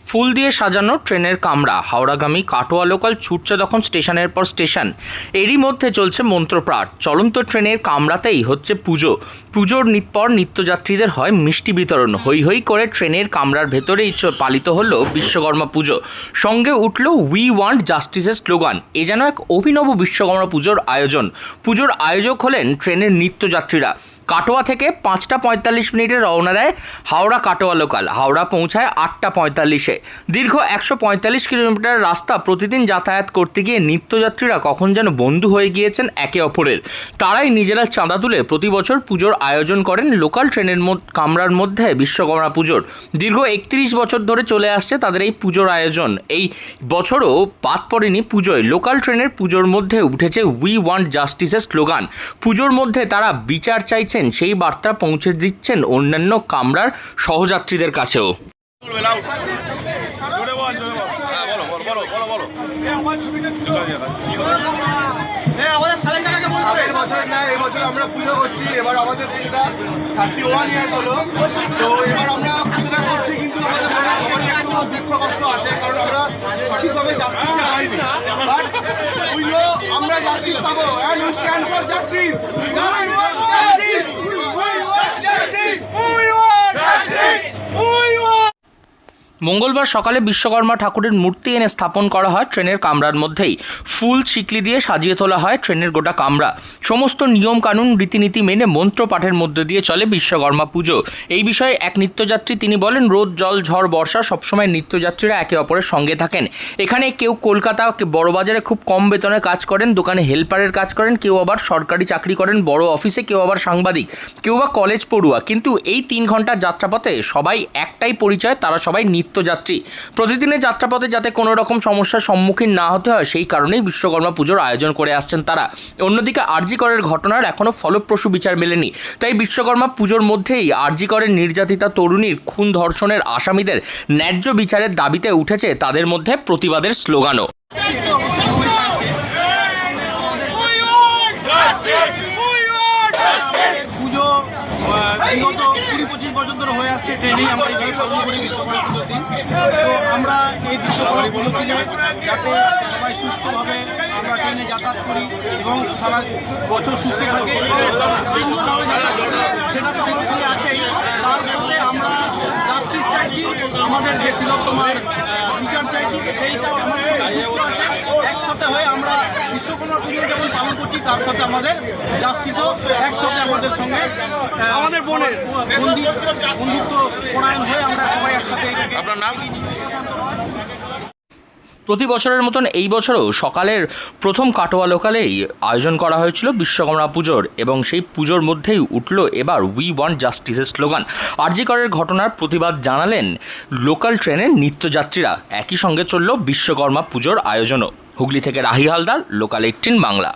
ফুল দিয়ে সাজানো ট্রেনের কামরা হাওড়াগামী কাটোয়া লোকাল ছুটছে তখন স্টেশনের পর স্টেশন। এরই মধ্যে চলছে মন্ত্রপাঠ। চলন্ত ট্রেনের কামরাতেই হচ্ছে পুজো। পুজোর পর নিত্যযাত্রীদের হয় মিষ্টি বিতরণ। হৈ হৈ করে ট্রেনের কামরার ভেতরেই পালিত হলো বিশ্বকর্মা পুজো। সঙ্গে উঠল উই ওয়ান্ট জাস্টিসের স্লোগান। এ যেন এক অভিনব বিশ্বকর্মা পুজোর আয়োজন। পুজোর আয়োজক হলেন ট্রেনের নিত্যযাত্রীরা। কাটোয়া থেকে 5টা 45 মিনিটে রওনা দেয় হাওড়া কাটোয়া লোকাল। হাওড়া পৌঁছায় 8টা 45-এ। দীর্ঘ 145 কিলোমিটার রাস্তা প্রতিদিন যাতায়াত করতে গিয়ে নিত্যযাত্রীরা কখন যেন বন্ধু হয়ে গিয়েছেন একে অপরের। তারাই নিজেরা চাঁদা তুলে প্রতি বছর পুজোর আয়োজন করেন লোকাল ট্রেনের কামরার মধ্যে বিশ্বকর্মা পুজোর। দীর্ঘ 31 বছর ধরে চলে আসছে তাদের এই পুজোর আয়োজন। এই বছরও বাদ পড়েনি পুজোয়। লোকাল ট্রেনের পুজোর মধ্যে উঠেছে উই ওয়ান্ট জাস্টিসের স্লোগান। পুজোর মধ্যে তারা বিচার চাইছেন, সেই বার্তা পৌঁছে দিচ্ছেন অন্যান্য কামরার সহযাত্রীদের কাছেও। এবছর আমরা পুজো করছি, এবার আমাদের পুজোটা 31 ইয়ার্স হলো। তো এবার আমরা পুজোটা করছি, কিন্তু আমাদের মনে সবাই একটু দুঃখ কষ্ট আছে, কারণ আমরা সঠিকভাবে জাস্টিসটা পাইনি। বাট উই নো আমরা জাস্টিস পাবো, and we stand for justice. মঙ্গলবার সকালে বিশ্বকর্মা ঠাকুরের মূর্তি এনে স্থাপন করা হয় ট্রেনের কামরার মধ্যেই। ফুল চিকলি দিয়ে সাজিয়ে তোলা হয় ট্রেনের গোটা কামরা। সমস্ত নিয়ম কানুন রীতিনীতি মেনে মন্ত্র পাঠের মধ্যে দিয়ে চলে বিশ্বকর্মা পুজো। এই বিষয়ে এক নিত্যযাত্রী তিনি বলেন, রোদ জল ঝড় বর্ষা সবসময় নিত্যযাত্রীরা একে অপরের সঙ্গে থাকেন। এখানে কেউ কলকাতা বড়বাজারে খুব কম বেতনে কাজ করেন, দোকানে হেল্পারের কাজ করেন, কেউ আবার সরকারি চাকরি করেন বড় অফিসে, কেউ আবার সাংবাদিক, কেউ বা কলেজ পড়ুয়া। কিন্তু এই 3 ঘন্টার যাত্রাপথে সবাই একটাই পরিচয়, তারা সবাই নিত্যযাত্রী। প্রতিদিনের যাত্রাপথে যাতে কোনো রকম সমস্যার সম্মুখীন না হতে হয় সেই কারণেই বিশ্বকর্মা পুজোর আয়োজন করে আসছেন তারা। অন্যদিকে আরজি করের ঘটনার এখনও ফলপ্রসূ বিচার মেলেনি, তাই বিশ্বকর্মা পুজোর মধ্যেই আরজি করের নির্যাতিতা তরুণীর খুন ধর্ষণের আসামিদের ন্যায্য বিচারের দাবিতে উঠেছে তাদের মধ্যে প্রতিবাদের স্লোগানও। পুজো বিগত 20-25 বছর ধরে হয়ে আসছে ট্রেনেই আমরা এইভাবে পালন করি বিশ্বকর্মা পুজোর দিন। তো আমরা এই বিশ্বকর্মা পুজোর দিনে যাতে সবাই সুস্থভাবে আমরা ট্রেনে যাতায়াত করি এবং সারা বছর সুস্থ থাকে এবং সুন্দরভাবে যাতায়াত করি, সেটা তো আমাদের সঙ্গে আছেই। তার সাথে আমরা জাস্টিস চাইছি, আমাদের যে তিলোত্তমার বিচার চাইছি, সেইটাও আমাদের সঙ্গে যুক্ত আছে। একসাথে হয়ে আমরা বিশ্বকর্মা পুজো যেমন পালন করছি, তার সাথে আমাদের জাস্টিসও একসাথে আমাদের সঙ্গে আমাদের বোনের বন্ধুত্ব পরায়ণ হয়ে আমরা সবাই একসাথে। আপনার নাম? প্রতি বছরের মতন এই বছরও সকালের প্রথম কাটোয়া লোকালেই আয়োজন করা হয়েছিল বিশ্বকর্মা পুজোর, এবং সেই পুজোর মধ্যেই উঠল এবার উই ওয়ান্ট জাস্টিসের স্লোগান। আরজি করের ঘটনার প্রতিবাদ জানালেন লোকাল ট্রেনের নিত্যযাত্রীরা। একই সঙ্গে চলল বিশ্বকর্মা পুজোর আয়োজনও। হুগলি থেকে রাহি হালদার, লোকাল 18 বাংলা।